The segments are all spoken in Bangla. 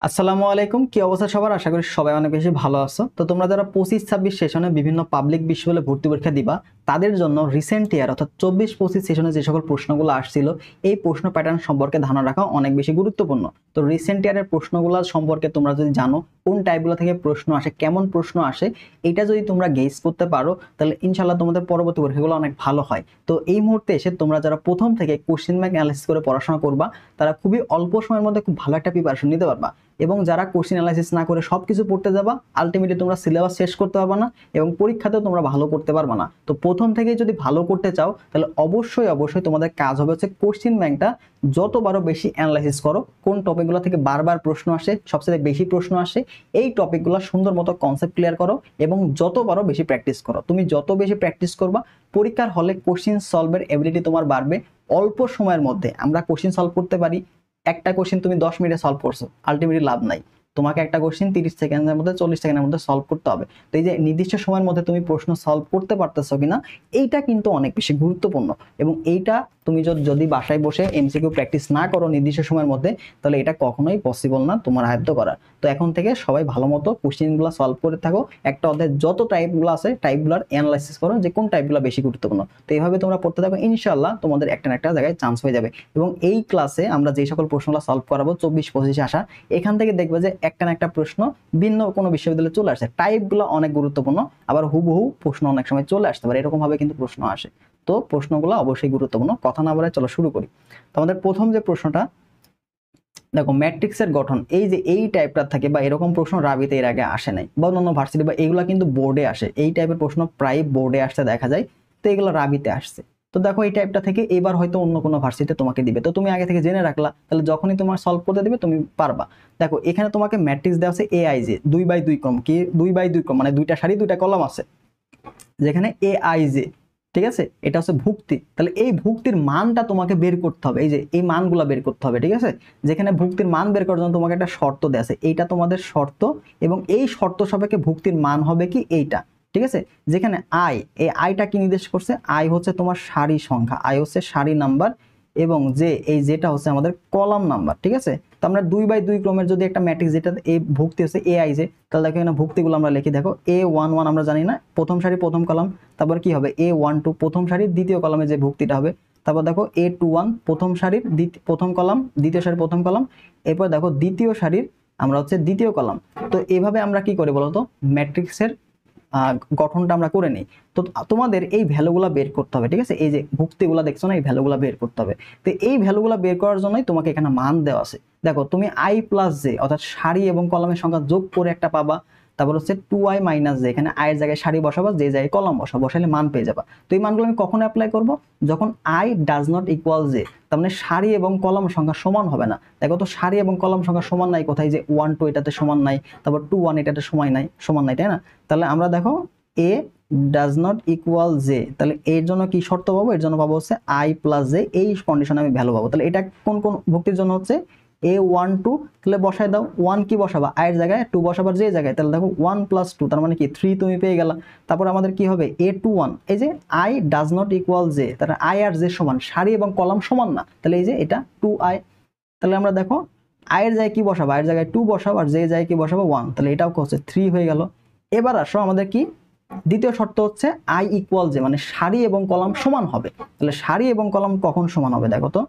আসসালামু আলাইকুম, কি অবস্থা সবার? আশা করি সবাই অনেক বেশি ভালো আছো। তো তোমরা যারা 25-26 সেশনে বিভিন্ন পাবলিক বিশ্ববিদ্যালয়ে ভর্তি পরীক্ষা দিবা, তাদের জন্য রিসেন্ট ইয়ার অর্থাৎ 24-25 সেশনে যে সকল প্রশ্নগুলো আসছিল, এই প্রশ্ন প্যাটার্ন সম্পর্কে ধারণা রাখা অনেক বেশি গুরুত্বপূর্ণ। তো রিসেন্ট ইয়ারের প্রশ্নগুলো সম্পর্কে তোমরা যদি জানো কোন টাইপগুলো থেকে প্রশ্ন আসে, কেমন প্রশ্ন আসে, এটা যদি তোমরা গেস করতে পারো, তাহলে ইনশাল্লাহ তোমাদের পরবর্তী পরীক্ষাগুলো অনেক ভালো হয়। তো এই মুহূর্তে এসে তোমরা যারা প্রথম থেকে কোশ্চেন ব্যাংক অ্যানালাইসিস করে পড়াশোনা করবা, তারা খুবই অল্প সময়ের মধ্যে খুব ভালো একটা প্রিপারেশন নিতে পারবা। এবং যারা কোশ্চেন অ্যানালাইসিস না করে সবকিছু পড়তে যাবা, আলটিমেটলি তোমরা সিলেবাস শেষ করতে পারবে না এবং পরীক্ষাতেও তোমরা ভালো করতে পারবে না। তো প্রথম থেকেই যদি ভালো করতে চাও, তাহলে অবশ্যই অবশ্যই তোমাদের কাজ হবে হচ্ছে কোশ্চেন ব্যাংকটা যতবারও বেশি অ্যানালাইসিস করো, কোন টপিকগুলো থেকে বারবার প্রশ্ন আসে, সবচেয়ে বেশি প্রশ্ন আসে, এই টপিকগুলো সুন্দর মতো কনসেপ্ট ক্লিয়ার করো এবং যতবারও বেশি প্র্যাকটিস করো। তুমি যত বেশি প্র্যাকটিস করবা, পরীক্ষার হলে কোশ্চেন সলভের এবিলিটি তোমার বাড়বে। অল্প সময়ের মধ্যে আমরা কোশ্চেন সলভ করতে পারি। একটা কোশ্চেন তুমি 10 মিনিটে সলভ করছো, আলটিমেটলি লাভ নাই। তোমাকে একটা কোশ্চেন 30 সেকেন্ডের মধ্যে 40 সেকেন্ডের মধ্যে সলভ করতে হবে। তো এই যে নির্দিষ্ট সময়ের মধ্যে তুমি প্রশ্ন সলভ করতে পারতেছো কিনা, এইটা কিন্তু অনেক বেশি গুরুত্বপূর্ণ। এবং এইটা তুমি যদি বাসায় বসে এমসিকিউ প্র্যাকটিস না করো নির্দিষ্ট সময়ের মধ্যে, তাহলে এটা কখনোই পসিবল না তোমার আয়ত্ত করা। তো এখন থেকে সবাই ভালো মতো কোশ্চেনগুলো সলভ করে থাকো। একটা অধ্যায় যত টাইপগুলো আছে, টাইপগুলোর অ্যানালাইসিস করো যে কোন টাইপগুলো বেশি গুরুত্বপূর্ণ। তো এইভাবে তোমরা পড়তে থাকো, ইনশাআল্লাহ তোমাদের একটা না একটা জায়গায় চান্স হয়ে যাবে। এবং এই ক্লাসে আমরা যে সকল প্রশ্নগুলো সলভ করাবো 24-25 আসা, এখান থেকে দেখবে যে একটা না একটা প্রশ্ন ভিন্ন কোনো বিশ্ববিদ্যালয়ে চলে আসছে। টাইপগুলো অনেক গুরুত্বপূর্ণ, আবার হুবহু প্রশ্ন অনেক সময় চলে আসতে পারে, এরকম ভাবে কিন্তু প্রশ্ন আসে। তো প্রশ্নগুলো অবশ্যই গুরুত্বপূর্ণ। কথা না বলে চলো শুরু করি। তো আমাদের প্রথম যে প্রশ্নটা দেখো, ম্যাট্রিক্সের গঠন, এই যে এই টাইপটা থাকে বা এরকম প্রশ্ন রাবিতে এর আগে আসে নাই, বা অন্যান্য ভার্সিটি বা এগুলো কিন্তু বোর্ডে আসে। এই টাইপের প্রশ্ন প্রায় বোর্ডে আসতে দেখা যায়, তো এগুলো রাবিতে আসছে। তো দেখো এই টাইপটা থেকে এবার হয়তো অন্য কোনো ভার্সিটিতে তোমাকে দিবে, তো তুমি আগে থেকে জেনে রাখলা, তাহলে যখনই তোমার সলভ করতে দিবে তুমি পারবা। দেখো এখানে তোমাকে ম্যাট্রিক্স দেওয়া আছে AIJ 2/2 ক্রম, কি 2/2 ক্রম মানে দুইটা সারি দুইটা কলাম আছে, যেখানে AIJ, ঠিক আছে, এটা হচ্ছে ভুক্তি। তাহলে এই ভুক্তির মানটা তোমাকে বের করতে হবে, এই যে এই মানগুলা বের করতে হবে, ঠিক আছে। যেখানে ভুক্তির মান বের করার জন্য তোমাকে একটা শর্ত দেয়া আছে, এইটা তোমাদের শর্ত, এবং এই শর্ত সাপেক্ষে ভুক্তির মান হবে কি এইটা, ঠিক আছে। যেখানে আই, এই আইটা কি নির্দেশ করছে? আই হচ্ছে তোমার সারি সংখ্যা, আই হচ্ছে সারি নাম্বার, এবং যে এই যেটা হচ্ছে আমাদের কলাম নাম্বার, ঠিক আছে। তো আমরা 2/2 ক্রমের যদি একটা ম্যাট্রিক্স, যেটা এই ভুক্তি হচ্ছে AIJ, তাহলে দেখো এখানে ভুক্তিগুলো আমরা লিখি। দেখো A11 আমরা জানি না, প্রথম সারি প্রথম কলাম, তারপর কি হবে A12 প্রথম সারির দ্বিতীয় কলামে যে ভুক্তিটা হবে, তারপর দেখো A21 প্রথম সারির প্রথম কলাম, দ্বিতীয় সারির প্রথম কলাম, এরপর দেখো দ্বিতীয় সারির আমরা হচ্ছে দ্বিতীয় কলাম। তো এভাবে আমরা কি করি বলতো, ম্যাট্রিক্সের গঠনটা আমরা করে নিই। তো তোমাদের এই ভ্যালুগুলো বের করতে হবে, ঠিক আছে। এই যে ভুক্তিগুলো দেখছো না, এই ভ্যালুগুলো বের করতে হবে। তো এই ভ্যালুগুলো বের করার জন্যই তোমাকে এখানে মান দেওয়া আছে। দেখো তুমি I+J অর্থাৎ সারি এবং কলামের সংখ্যা যোগ করে একটা পাবা, তারপর হচ্ছে 2I - J, এখানে I এর জায়গায় সারি বসাবা, যে জায়গায় কলাম বসাবো, বসালে মান পেয়ে যাবা। তো এই মানগুলো আমি কখন অ্যাপ্লাই করব? যখন I does not equal J, তার মানে সারি এবং কলাম সংখ্যা সমান হবে না। দেখো তো সারি এবং কলাম সংখ্যা সমান নাই কোথায়? যে 1 2 এটাতে সমান নাই, তারপর 2 1 এটাতে সমান নাই, তাই না? তাহলে আমরা দেখো A does not equal J, তাহলে এর জন্য কি শর্ত পাবো? এর জন্য পাবো হচ্ছে I+J, এই কন্ডিশনে আমি ভ্যালু পাবো। তাহলে এটা কোন কোন ভুক্তির জন্য হচ্ছে? A12, তাহলে বসায় দাও, 1 কি বসাবা? I এর জায়গায় 2 বসাবার যে জায়গায়, তাহলে দেখো 1 + 2 তার মানে কি 3 তুমি পেয়ে গেলা। তারপর আমাদের কি হবে? A21, এই যে I does not equal J, তাহলে I আর J সমান, সারি এবং কলাম সমান না, তাহলে এই যে এটা 2I। তাহলে আমরা দেখো I এর জায়গায় কি বসাবো? I এর জায়গায় 2 বসাবো, আর J এর জায়গায় কি বসাবো? 1, তাহলে এটাও হচ্ছে 3 হয়ে গেল। এবার আসো আমাদের কি দ্বিতীয় শর্ত হচ্ছে I equal J, মানে সারি এবং কলাম সমান হবে। তাহলে সারি এবং কলাম কখন সমান হবে? দেখো তো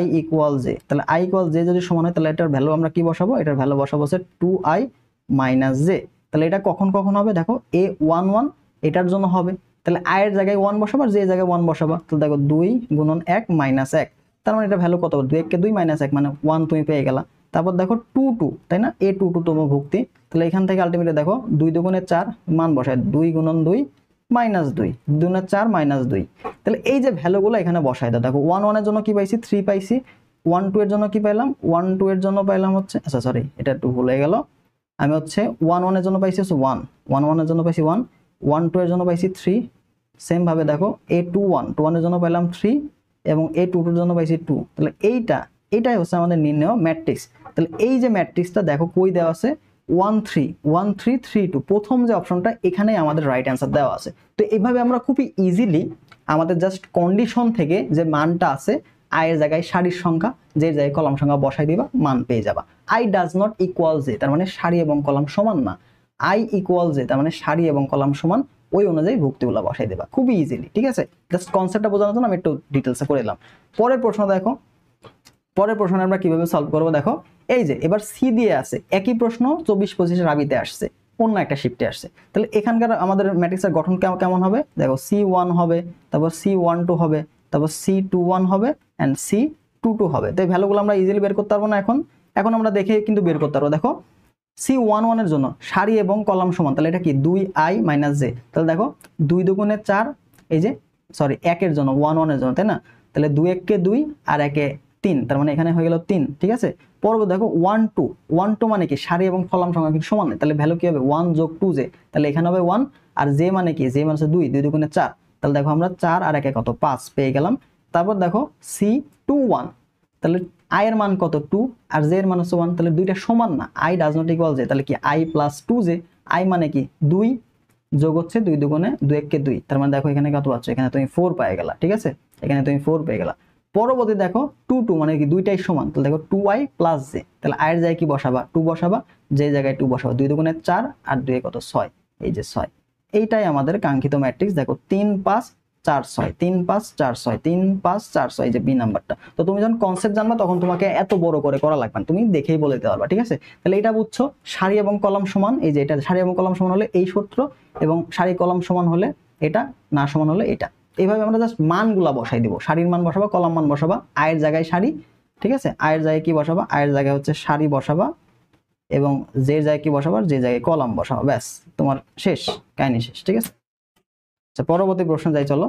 I equal J, তাহলে I equal J যদি সমান হয়, তাহলে এটার ভ্যালু আমরা কি বসাবো? এটার ভ্যালু বসাবো হচ্ছে 2I - J। তাহলে এটা কখন কখন হবে? দেখো A11 এটার জন্য হবে, তাহলে I এর জায়গায় 1 বসাবো, আর J এর জায়গায় 1 বসাবো, তাহলে দেখো 2 × 1 - 1, তার মানে এটা ভ্যালু কত? 2 × 2 - 1 মানে 1 তুমি পেয়ে গেলা। তারপর দেখো 2 2, তাই না? A22 তম ভুক্তি, তাহলে এখান থেকে আলটিমেটলি দেখো 2 2 × 4 মান বসায় 2 × 2 - 2, 2 2 4 - 2, তাহলে এই যে ভ্যালুগুলো এখানে বসায় দাও। দেখো 1 1 এর জন্য কি পাইছি? 3 পাইছি। 1 2 এর জন্য কি পাইলাম? 1 2 এর জন্য পাইলাম হচ্ছে, আচ্ছা সরি এটা একটু ভুল হয়ে গেল, আমি হচ্ছে 1 1 এর জন্য পাইছি হচ্ছে 1 1 1 এর জন্য পাইছি 1 1 2 এর জন্য পাইছি 3। সেম ভাবে দেখো A21 21 এর জন্য পাইলাম 3, এবং A22 এর জন্য পাইছি 2। তাহলে এইটাই হচ্ছে আমাদের নির্ণয় ম্যাট্রিক্স। তাহলে এই যে ম্যাট্রিক্সটা দেখো কই দেওয়া আছে? 1 3 1 3 3 2, প্রথম যে অপশনটা, এখানেই আমাদের রাইট অ্যান্সার দেওয়া আছে। তো এইভাবে আমরা খুবই ইজিলি আমাদের জাস্ট কন্ডিশন থেকে যে মানটা আছে আই এর জায়গায় সারির সংখ্যা, যে জায়গায় কলাম সংখ্যা বসাই দিবা মান পেয়ে যাবা। I does not equal J, তার মানে সারি এবং কলাম সমান না। আই ইকুয়াল জে, তার মানে সারি এবং কলাম সমান, ওই অনুযায়ী ভুক্তিগুলো বসাই দেবা খুবই ইজিলি। ঠিক আছে, জাস্ট কনসেপ্টটা বোঝানোর জন্য আমি একটু ডিটেলসে করে দিলাম। পরের প্রশ্ন দেখো, পরের প্রশ্ন আমরা কিভাবে সলভ করবো দেখো। এই যে এবার সি দিয়ে আছে, একই প্রশ্ন 24-25 রাবিতে আসছে, অন্য একটা শিফটে আসছে। তাহলে এখানকার আমাদের ম্যাট্রিক্সের গঠন কেমন হবে দেখো, C1 হবে, তারপর C12 হবে, তারপর C21 হবে অ্যান্ড C22 হবে। তো এই ভ্যালুগুলো আমরা ইজিলি বের করতে পারবো না এখন আমরা দেখে কিন্তু বের করতে পারবো। দেখো C11 এর জন্য সারি এবং কলাম সমান, তাহলে এটা কি 2i - j, তাহলে দেখো 2 দুগুণে 4, এই যে সরি 1 এর জন্য 11 এর জন্য, তাই না? তাহলে 2 1 2 আর 1 3, তার মানে এখানে হয়ে গেল 3। ঠিক আছে, পরবর্তী দেখো 1 2 মানে কি সারি এবং কলাম সংখ্যা কিন্তু সমান, তাহলে ভ্যালু কি হবে 1 + 2j, তাহলে এখানে হবে 1। আর j মানে কি, j মানে হচ্ছে 2, 2 দুগুণে 4, তাহলে দেখো আমরা 4 আর 1 কত 5 পেয়ে গেলাম। তারপর দেখো C21, তাহলে i এর মান কত 2 আর j এর মান হচ্ছে 1, তাহলে দুইটা সমান না, i does not equal j, তাহলে কি i + 2j, i মানে কি 2 যোগ হচ্ছে 2 দুগুণে 2 1 2, তার মানে দেখো এখানে কত পাচ্ছ, এখানে তুমি 4 পেয়ে গেলা। ঠিক আছে, এখানে তুমি 4 পেয়ে গেলা। পরবর্তী দেখো 2 2 মানে কি দুইটাই সমান, তাহলে দেখো 2i + j, তাহলে i এর জায়গায় কি বসাবা 2 বসাবা, j এর জায়গায় 2 বসাবা, 2 দুগুণে 4 আর 2 কত 6, এই যে 6। এইটাই আমাদের কাঙ্ক্ষিত ম্যাট্রিক্স। দেখো 3 5 4 6, 3 5 4 6, 3 5 4 6, এই যে বি নাম্বারটা। তো তুমি যখন কনসেপ্ট জানবা তখন তোমাকে এত বড় করে করা লাগবে না, তুমি দেখেই বলে দিতে পারবা। ঠিক আছে, তাহলে এটা বুঝছো, সারি এবং কলাম সমান, এই যে এটা সারি এবং কলাম সমান হলে এই সূত্র, এবং সারি কলাম সমান হলে এটা, না সমান হলে এটা। এইভাবে আমরা জাস্ট মানগুলা বসাই দিব, সারির মান বসাবা, কলাম মান বসাবা, আয়ের জায়গায় সারি। ঠিক আছে, আয়ের জায়গায় কি বসাবা, আয়ের জায়গায় হচ্ছে সারি বসাবা, এবং যে জায়গায় কি বসাবা, যে জায়গায় কলাম বসাবা, ব্যাস তোমার শেষ, কাহিনী শেষ। ঠিক আছে, আচ্ছা পরবর্তী প্রশ্ন যাই চলো।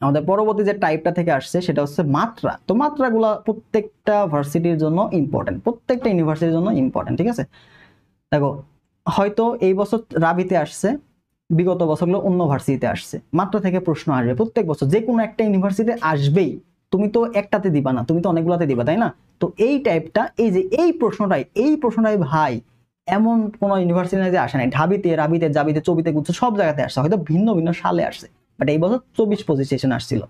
আমাদের পরবর্তী যে টাইপটা থেকে আসছে সেটা হচ্ছে মাত্রা। তো মাত্রাগুলা প্রত্যেকটা ভার্সিটির জন্য ইম্পর্টেন্ট, প্রত্যেকটা ইউনিভার্সিটির জন্য ইম্পর্টেন্ট। ঠিক আছে, দেখো হয়তো এই বছর রাবিতে আসছে, বিগত বছরগুলো অন্য ভার্সিটিতে আসছে, মাত্রা থেকে প্রশ্ন আসবে প্রত্যেক বছর, যে কোনো একটা ইউনিভার্সিটিতে আসবেই। তুমি তো একটাতে দিবা না, তুমি তো অনেকগুলোতে দিবা, তাই না? তো এই টাইপটা, এই যে এই প্রশ্নটাই ভাই এমন কোন ইউনিভার্সিটি যে আসে নাই, ঢাবিতে রাবিতে জাবিতে চবিতে গুচ্ছে সব জায়গাতে আসছে, হয়তো ভিন্ন ভিন্ন সালে আসছে, বাট এই বছর 24-25 সেশন আসছিল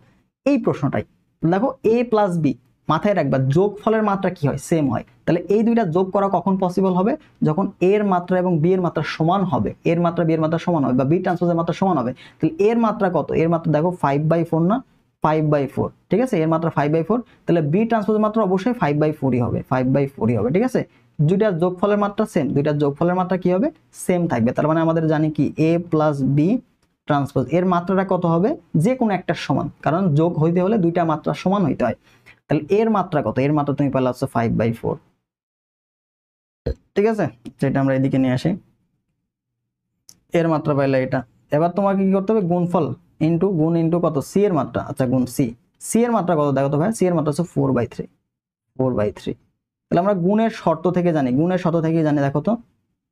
এই প্রশ্নটাই। দেখো a + b, মাথায় রাখবা যোগ ফলের মাত্রা কি হয়, সেম হয়। তাহলে এই দুইটা যোগ করা কখন পসিবল হবে, যখন a এর মাত্রা এবং b এর মাত্রা সমান হবে, a এর মাত্রা b এর মাত্রা সমান হবে, বা b ট্রান্সপোজের মাত্রা সমান হবে। তাহলে এর মাত্রা কত, এর মাত্রা দেখো 5/4 না, 5/4। ঠিক আছে, এর মাত্রা 5/4, তাহলে b ট্রান্সপোজের মাত্রা অবশ্যই 5/4ই হবে, 5/4ই হবে। ঠিক আছে, দুইটার যোগফলের মাত্রা সেম, দুইটার যোগফলের মাত্রা কি হবে, সেম থাকবে। তার মানে আমাদের জানি কি a + b ট্রান্সপোজ এর মাত্রাটা কত হবে, যে কোনো একটা সমান, কারণ যোগ হইতে হলে দুইটা মাত্রা সমান হইতে হয়। তাহলে এর মাত্রা কত, এর মাত্রা তুমি পেলে হচ্ছে 5/4। ঠিক আছে, যেটা আমরা এদিকে নিয়ে আসি, এর মাত্রা পাইলে এটা। এবার তোমাকে কি করতে হবে, গুণফল গুণ ইন্টু কত, সি এর মাত্রা, আচ্ছা গুণ সি এর মাত্রা কত দেখো তো ভাই, সি এর মাত্রা হচ্ছে 4/3, 4/3। তাহলে আমরা গুণের শর্ত থেকে জানি, দেখো তো,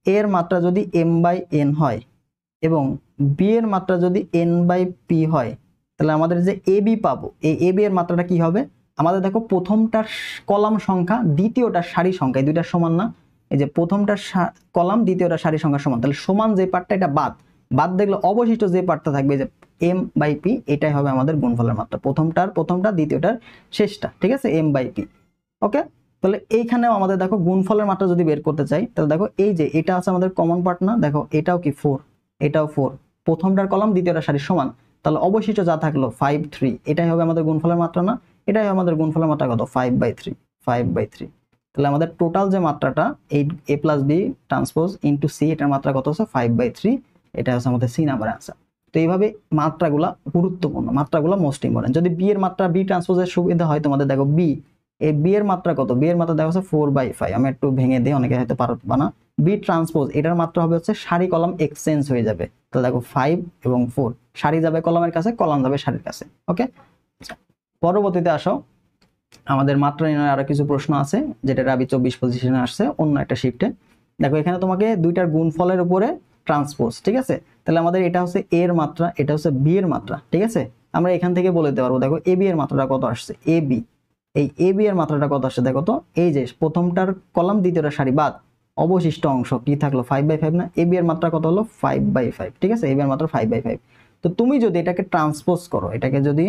এর মাত্রা যদি m/n হয় এবং বি এর মাত্রা যদি n/p হয়, তাহলে আমাদের যে ab পাবো, এই ab এর মাত্রাটা কি হবে, আমাদের দেখো প্রথমটার কলাম সংখ্যা দ্বিতীয়টার সারি সংখ্যা, এই দুইটা সমান না, এই যে প্রথমটার কলাম দ্বিতীয়টার সারি সংখ্যা সমান, তাহলে সমান যে পার্টটা এটা বাদ দেখলে অবশিষ্ট যে পার্টটা থাকবে যে m/p, এটাই হবে আমাদের গুণফলের মাত্রা, প্রথমটা দ্বিতীয়টার শেষটা। ঠিক আছে, m/p। ওকে, তাহলে এইখানেও আমাদের দেখো গুণফলের মাত্রা যদি বের করতে চাই, তাহলে দেখো এই যে এটা আছে আমাদের কমন পার্ট না, দেখো এটাও কি 4, এটাও 4, প্রথমটার কলাম দ্বিতীয়টার সারি সমান, তাহলে অবশিষ্ট যা থাকলো 5 3, এটাই হবে আমাদের গুণফলের মাত্রা না, এটাই আমাদের গুণফলের মাত্রা কত 5/3। তাহলে আমাদের টোটাল যে মাত্রাটা এই a + b transpose into c, এটার মাত্রা কত হচ্ছে 5/3, এটা হচ্ছে আমাদের সি নাম্বার आंसर। তো এইভাবে মাত্রাগুলা গুরুত্বপূর্ণ, মাত্রাগুলা মোস্ট ইম্পর্টেন্ট। যদি b এর মাত্রা b ট্রান্সপোজের সুবিধা হয় তোমাদের, দেখো b, এই b এর মাত্রা কত, b এর মাত্রা দেখো হচ্ছে 4/5, আমি একটু ভেঙে দিই, অনেকে হয়তো পারবা না। b ট্রান্সপোজ এটার মাত্রা হবে হচ্ছে সারি কলাম এক্সচেঞ্জ হয়ে যাবে, তো দেখো 5 এবং 4, সারি যাবে কলামের কাছে, কলাম যাবে সারির কাছে। ওকে, পরবর্তীতে আসো, আমাদের মাত্রা নির্ণয়ের আরো কিছু প্রশ্ন আছে, যেটা রাবি 24-25 সেশনে আসছে অন্য একটা শিফটে। দেখো এখানে তোমাকে দুইটার গুণফলের উপরে ট্রান্সপোজ। ঠিক আছে, তাহলে আমাদের এটা হচ্ছে a এর মাত্রা, এটা হচ্ছে b এর মাত্রা। ঠিক আছে, আমরা এখান থেকে বলে দিতে পারবো, দেখো ab এর মাত্রাটা কত আসছে, ab, এই ab এর মাত্রাটা কত আসছে দেখো তো, এই যে প্রথমটার কলাম দ্বিতীয়টার সারি বাদ, অবশিষ্ট অংশ কি থাকলো 5/5 না, ab এর মাত্রা কত হলো 5/5। ঠিক আছে, ab এর মাত্রা 5/5। তো তুমি যদি এটাকে ট্রান্সপোজ করো, এটাকে যদি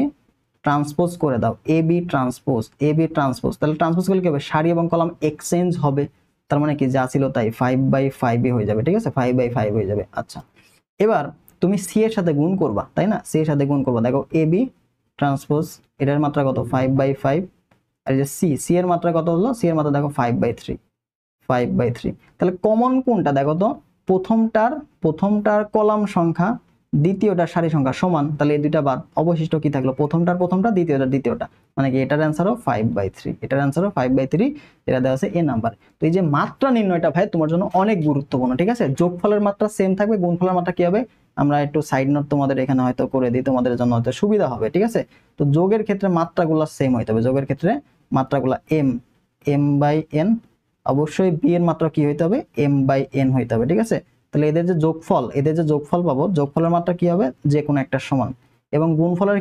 ট্রান্সপোজ করে দাও, A B transpose, A B transpose, তাহলে ট্রান্সপোজ করলে কি হবে, সারি এবং কলাম এক্সচেঞ্জ হবে, তার মানে কি যা ছিল তাই 5/5 হয়ে যাবে, ঠিক আছে, 5/5 হয়ে যাবে। আচ্ছা, এবার তুমি সি এর সাথে গুণ করবা, তাই না, সি এর সাথে গুণ করবা, দেখো এ বি ট্রান্সপোজ, এটার মাত্রা কত 5/5, আর এই যে সি, সি এর মাত্রা কত হলো, সি এর মাত্রা দেখো 5/3, 5/3, তাহলে কমন কোনটা দেখো তো, প্রথমটার কলাম সংখ্যা দ্বিতীয়টার সারি সংখ্যা সমান, তাহলে এই দুইটা বাদ, অবশিষ্ট কি থাকলো, প্রথমটা দ্বিতীয়টা, মানে কি এটার অ্যান্সারও 5/3, এটার অ্যান্সারও 5/3, এটা দেওয়া আছে এ নাম্বার। তো এই যে মাত্রা নির্ণয়টা ভাই তোমার জন্য অনেক গুরুত্বপূর্ণ, ঠিক আছে, যোগফলের মাত্রা সেম থাকবে, গুণফলের মাত্রা কি হবে, আমরা একটু সাইড নোট তোমাদের এখানে হয়তো করে দিই, তোমাদের জন্য হয়তো সুবিধা হবে, ঠিক আছে। তো যোগের ক্ষেত্রে মাত্রাগুলো সেম হইতে হবে, যোগের ক্ষেত্রে মাত্রাগুলো m/n, অবশ্যই বি এর মাত্রা কি হইতে হবে, m/n হইতে হবে, ঠিক আছে। তাহলে এদের যে যোগফল পাবো, যোগফলের মাত্রা কি হবে, যে কোনো একটা সমান। এবং গুণফলের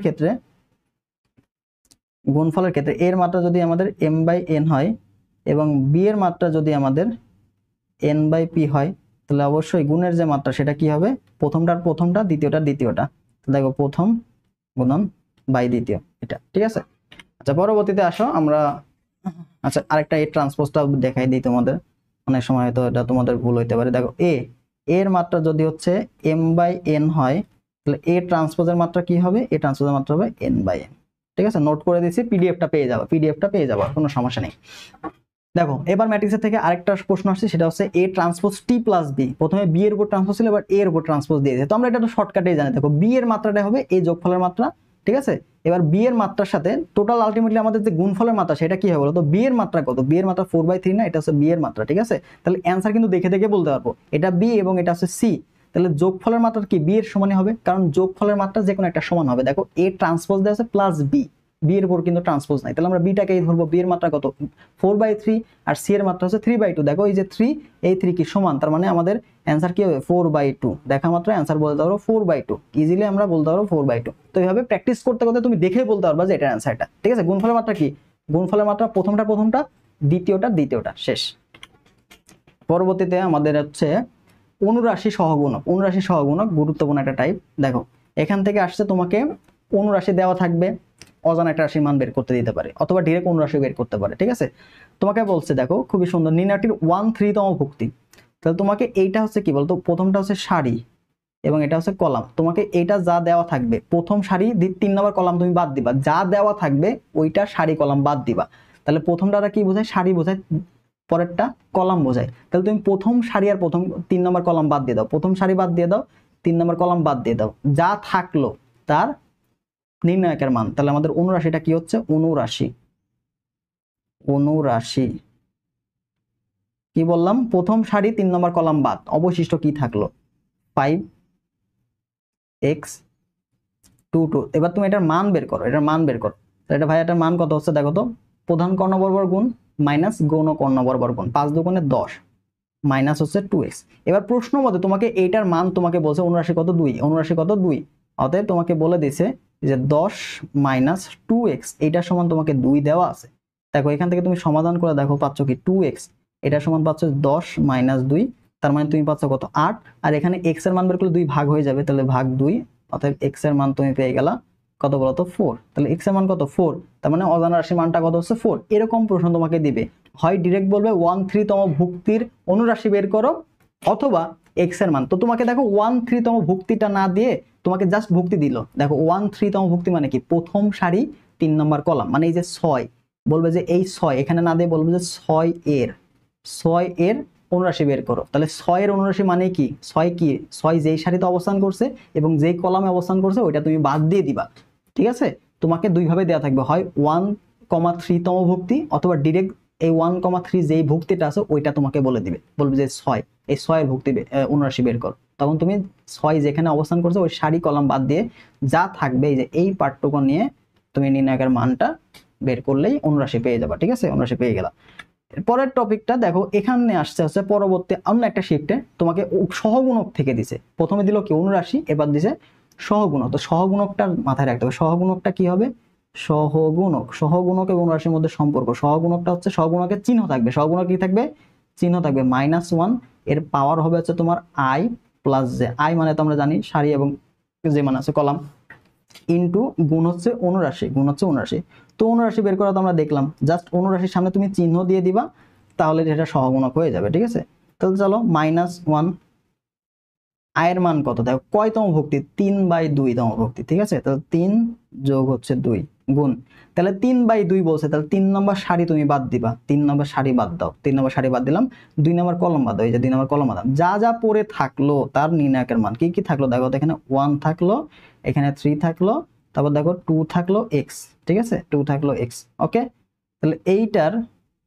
ক্ষেত্রে এর মাত্রা যদি আমাদের m/n হয় এবং বি এর মাত্রা যদি আমাদের n/p হয়, তাহলে অবশ্যই গুণের যে মাত্রা সেটা কি হবে, প্রথমটা দ্বিতীয়টা, দেখো প্রথম গুণন বাই দ্বিতীয়, এটা ঠিক আছে। আচ্ছা, পরবর্তীতে আসো আমরা, আচ্ছা আরেকটা এই ট্রান্সপোজটা দেখাই দিই তোমাদের, অনেক সময় হয়তো এটা তোমাদের ভুল হইতে পারে। দেখো এর মাত্রা যদি হচ্ছে m/n হয়, তাহলে এ ট্রান্সপোজের মাত্রা কি হবে, এ ট্রান্সপোজের মাত্রা হবে n/n, ঠিক আছে, নোট করে দিয়েছি, পিডিএফটা পেয়ে যাবো, কোনো সমস্যা নেই। দেখো এবার ম্যাট্রিক্সের থেকে আরেকটা প্রশ্ন আসছে, সেটা হচ্ছে A transpose T plus B, প্রথমে বি এর উপর ট্রান্সপোজ ছিল, এবার এ এর উপর ট্রান্সপোজ দিয়েছে, তো আমরা এটা তো শর্টকাটেই জানি, দেখো বি এর মাত্রাটা হবে এই যোগফলের মাত্রা, ঠিক আছে। এবার বি এর মাত্রার সাথে টোটাল আলটিমেটলি আমাদের যে গুণফলের মাত্রা সেটা কি হবে বলো তো, বি এর মাত্রা কত, বি এর মাত্রা 4/3 না, এটা হচ্ছে বি এর মাত্রা, ঠিক আছে। তাহলে অ্যান্সার কিন্তু দেখে বলতে পারবো, এটা বি এবং এটা হচ্ছে সি, তাহলে যোগফলের মাত্রা কি বি এর সমানই হবে, কারণ যোগফলের মাত্রা যে কোনো একটা সমান হবে। দেখো এ ট্রান্সপোজ দেওয়া আছে প্লাস বি, বি এর উপর কিন্তু ট্রান্সপোজ নাই, তাহলে আমরা বিটাকেই ধরবো, বি এর মাত্রা কত 4/3 আর সি এর মাত্রা হচ্ছে 3/2, দেখো এই যে 3, এই 3 কি সমান, তার মানে আমাদের অ্যান্সার কি হবে 4/2, দেখা মাত্র অ্যান্সার বলতে পারো 4/2, ইজিলি আমরা বলতে পারবো 4/2। তো এইভাবে প্র্যাকটিস করতে তুমি দেখেই বলতে পারবা যে এটার অ্যান্সারটা, ঠিক আছে। গুণফলের মাত্রা কি, গুণফলের মাত্রা প্রথমটা দ্বিতীয়টা শেষ। পরবর্তীতে আমাদের হচ্ছে অনুরাশি সহগুণক, গুরুত্বপূর্ণ একটা টাইপ। দেখো এখান থেকে আসছে তোমাকে অনুরাশি দেওয়া থাকবে, অজানা একটা রাশির মান বের করতে দিতে পারে, অথবা ডিরেক্ট অনুরাশি বের করতে পারে, ঠিক আছে। তোমাকে বলছে দেখো খুবই সুন্দর, নির্ণয়টির 1/3তম ভুক্তি, তাহলে তোমাকে এইটা হচ্ছে কি বলতো, প্রথমটা হচ্ছে সারি এবং এটা হচ্ছে কলাম, তোমাকে এটা যা দেওয়া থাকবে, প্রথম সারি 3 নম্বর কলাম তুমি বাদ দিবা, যা দেওয়া থাকবে ওইটা সারি কলাম বাদ দিবা। তাহলে প্রথমটা কি বোঝায়, সারি বোঝায়, পরেরটা কলাম বোঝায়, তাহলে তুমি প্রথম সারি আর প্রথম 3 নম্বর কলাম বাদ দিয়ে দাও, প্রথম সারি বাদ দিয়ে দাও, 3 নম্বর কলাম বাদ দিয়ে দাও, যা থাকলো তার নির্ণায়কের মান। তাহলে আমাদের অনুরাশিটা কি হচ্ছে, অনুরাশি কি বললাম, প্রথম সারি 3 নম্বর কলাম বাদ, অবশিষ্ট কি থাকলো 5x22। এবার তুমি এটার মান বের করো, এটা ভাই এটার মান কত হচ্ছে, দেখো তো, প্রধান কর্ণ বর্গের গুণ মাইনাস গৌণ কর্ণ বর্গের গুণ, 5 দুগুণে 10 মাইনাস হচ্ছে 2x। এবার প্রশ্ন মতে তোমাকে এইটার মান তোমাকে বলছে অনুরাশি কত 2, অতএব তোমাকে বলে দিছে যে 10 মাইনাস 2x, এইটার সমান তোমাকে 2 দেওয়া আছে। দেখো এখান থেকে তুমি সমাধান করে দেখো পাচ্ছ কি 2x, এটার সমান পাচ্ছ 10 মাইনাস 2, তার মানে তুমি পাচ্ছ কত 8, আর এখানে x এর মান বের করলে 2 ভাগ হয়ে যাবে, তাহলে ভাগ 2, অতএব x এর মান তুমি পেয়ে গেলা কত বলতো 4। তাহলে x এর মান কত 4, তার মানে অজানা রাশির মানটা কত হচ্ছে 4। এরকম প্রশ্ন তোমাকে দিবে, হয় ডিরেক্ট বলবে 1/3তম ভুক্তির অনুরাশি বের করো, অথবা x এর মান। তো তোমাকে দেখো 1/3তম ভুক্তিটা না দিয়ে তোমাকে জাস্ট ভুক্তি দিল, দেখো 1/3তম ভুক্তি মানে কি, প্রথম সারি 3 নম্বর কলাম, মানে এই যে 6, বলবে যে এই 6 এখানে না দিয়ে বলবে যে 6 এর অনুরাশি বের করো। তাহলে 6 এর অনুরাশি মানে কি, 6 যেই সারিতে অবস্থান করছে এবং যেই কলামে অবস্থান করছে ওইটা তুমি বাদ দিয়ে দিবা, ঠিক আছে। তোমাকে দুই ভাবে দেওয়া থাকবে, হয় 1,3তম ভুক্তি, অথবা ডিরেক্ট এই 1,3 যেই ভুক্তিটা আছে ওইটা তোমাকে বলে দিবে, বলবে যে 6, এই 6 এর ভুক্তি অনুরাশি বের করো। তখন তুমি 6 যেখানে অবস্থান করছে ওই সারি কলাম বাদ দিয়ে যা থাকবে এই যে এই পার্টটুকু নিয়ে তুমি নির্ণায়কের মানটা বের করলেই অনুরাশি পেয়ে যাবা, ঠিক আছে, অনুরাশি পেয়ে গেলা। পরের টপিকটা দেখো, এখানে আসছে হচ্ছে পরবর্তী অন্য একটা শিফটে তোমাকে সহগুণক থেকে দিছে, প্রথমে দিল কি অনুরাশি, এবার দিছে সহগুণক। তো সহগুণকটা মাথায় রাখতে হবে, সহগুণকটা কি হবে, সহগুণক এবং অনুরাশির মধ্যে সম্পর্ক, সহগুণকটা হচ্ছে সহগুণকের চিহ্ন থাকবে, সহগুণক কি থাকবে, চিহ্ন থাকবে -1, এর পাওয়ার হবে হচ্ছে তোমার i প্লাস জে, i মানে তো আমরা জানি সারি এবং যে মান আছে কলাম, ইন্টু গুণ হচ্ছে 79, গুণ হচ্ছে 79। তো 79 বের করা তো আমরা দেখলাম, জাস্ট 79 সামনে তুমি চিহ্ন দিয়ে দিবা, তাহলে এটা সহগুণক হয়ে যাবে। ঠিক আছে, তাহলে চলো -1। আয়ের মান কত দেখো, কয়তম ভক্তি, 3/2তম ভক্তি। ঠিক আছে, তাহলে 3 যোগ হচ্ছে 2 গুণ, তাহলে 3/2 বলছে, তাহলে 3 নম্বর সারি তুমি বাদ দিবা, 3 নম্বর সারি বাদ দাও, 3 নম্বর সারি বাদ দিলাম, 2 নম্বর কলম বাদ দাও, এই যে 2 নম্বর কলম বাদ দাও। যা যা পড়ে থাকলো তার নির্ণায়কের মান কি কি থাকলো দেখো, তো এখানে 1 থাকলো, এখানে 3 থাকলো, তারপর দেখো 2 থাকলো x। ঠিক আছে, 2 থাকলো x। ওকে, তাহলে এইটার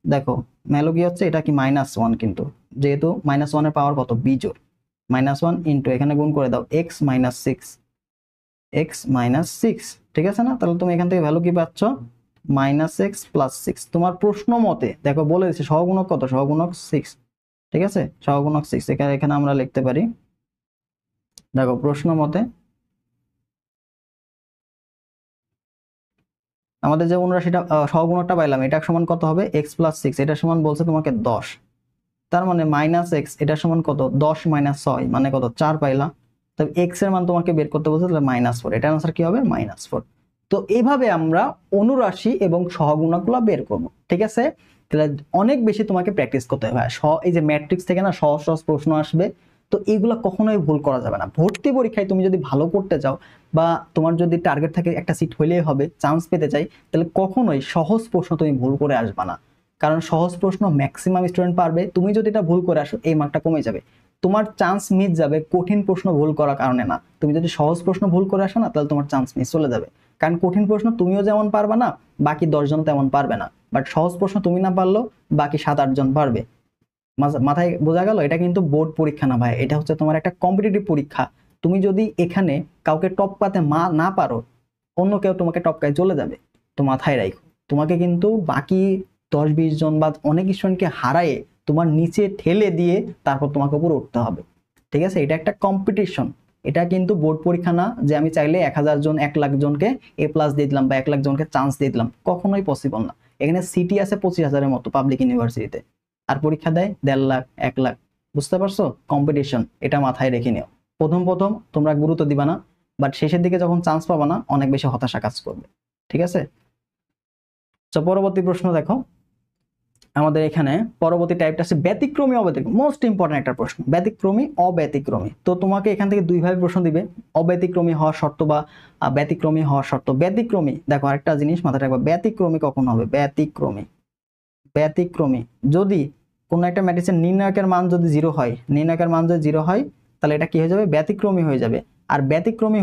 দেখো মেলো কি হচ্ছে, এটা কি -1, কিন্তু যেহেতু -1 এর পাওয়ার কত, বিজোড়, -1 ইন্টু এখানে গুণ করে দাও x - 6। ঠিক আছে না, তাহলে তুমি এখান থেকে ভ্যালু কি পাচ্ছ, -x + 6। তোমার প্রশ্ন মতে দেখো বলে দিচ্ছে সহগুণক কত, সহগুণক 6। ঠিক আছে, সহগুণক 6 এখানে আমরা লিখতে পারি, দেখো প্রশ্ন মতে আমাদের যে 79টা সহগুণকটা পাইলাম, এটা সমান কত হবে, x + 6, এটা সমান বলছে তোমাকে 10। তার মানে -x এটা সমান কত, 10 - 6 মানে কত, 4 পাইলা। তবে x এর মান তোমাকে বের করতে বলছে, তাহলে -4, এটার आंसर কি হবে, -4। তো এইভাবে আমরা অনুরাশি এবং সহগুণকগুলো বের করব। ঠিক আছে, তাহলে অনেক বেশি তোমাকে প্র্যাকটিস করতে হবে। এই যে ম্যাট্রিক্স থেকে না সহজ সহজ প্রশ্ন আসবে, তো এইগুলো কখনোই ভুল করা যাবে না। ভর্তি পরীক্ষায় তুমি যদি ভালো করতে চাও বা তোমার যদি টার্গেট থাকে একটা সিট হইলেই হবে, চান্স পেতে চাই, তাহলে কখনোই সহজ প্রশ্ন তুমি ভুল করে আসবে না। কারণ সহজ প্রশ্ন ম্যাক্সিমাম স্টুডেন্ট পারবে, তুমি যদি এটা ভুল করে আসো এই মার্কটা কমে যাবে, তোমার চান্স মিস যাবে কঠিন প্রশ্ন ভুল করার কারণে না। তুমি যদি সহজ প্রশ্ন ভুল করে আসো না, তাহলে তোমার চান্স মিস চলে যাবে। কারণ কঠিন প্রশ্ন তুমিও যেমন পারবে না, বাকি 10 জন তেমন পারবে না, বাট সহজ প্রশ্ন তুমি না পারলেও বাকি 7-8 জন পারবে। মাথায় বোঝা গেল? এটা কিন্তু বোর্ড পরীক্ষা না ভাই, এটা হচ্ছে তোমার একটা কম্পিটিটিভ পরীক্ষা। তুমি যদি এখানে কাউকে টপকাতে না পারো, অন্য কেউ তোমাকে টপকায় চলে যাবে। তো মাথায় রাখো, তোমাকে কিন্তু বাকি 10-20 জন বা অনেক স্টুডেন্টকে হারায়ে তোমার নিচে ঠেলে দিয়ে তারপর তোমাকে উপরে উঠতে হবে। ঠিক আছে, এটা একটা কম্পিটিশন। এটা কিন্তু বোর্ড পরীক্ষা না যে আমি চাইলে 1000 জন 1 লাখ জনকে A+ দিয়ে দিলাম বা 1 লাখ জনকে চান্স দিয়ে দিলাম, কখনোই পসিবল না। এখানে সিটি আছে 25,000-এর মতো পাবলিক ইউনিভার্সিটিতে, আর পরীক্ষা দেয় 1.5 লাখ 1 লাখ। বুঝতে পারছো? কম্পিটিশন, এটা মাথায় রেখে নিও। প্রথম প্রথম তোমরা গুরুত্ব দিবা না, বাট শেষের দিকে যখন চান্স পাবা না, অনেক বেশি হতাশা কাজ করবে। ঠিক আছে, তো পরবর্তী প্রশ্ন দেখো আমাদের এখানে। পরবর্তী টাইপটা আছে ব্যতিক্রমী অব্যতিক্রমী, মোস্ট ইম্পর্টেন্ট একটা প্রশ্ন, ব্যতিক্রমী অব্যতিক্রমী। তো তোমাকে এখান থেকে দুই ভাবে প্রশ্ন দিবে, অব্যতিক্রমী হওয়ার শর্ত বা ব্যতিক্রমী হওয়ার শর্ত। ব্যতিক্রমী দেখো আরেকটা জিনিস মাথায় রাখবা, ব্যতিক্রমী কখন হবে, ব্যতিক্রমী ব্যতিক্রমী যদি কোনো একটা ম্যাট্রিক্সের নির্ণায়কের মান যদি 0 হয়, নির্ণায়কের মান যদি 0 হয়, তাহলে এটা কি হয়ে যাবে, ব্যতিক্রমী হয়ে যাবে। আর ব্যতিক্রমী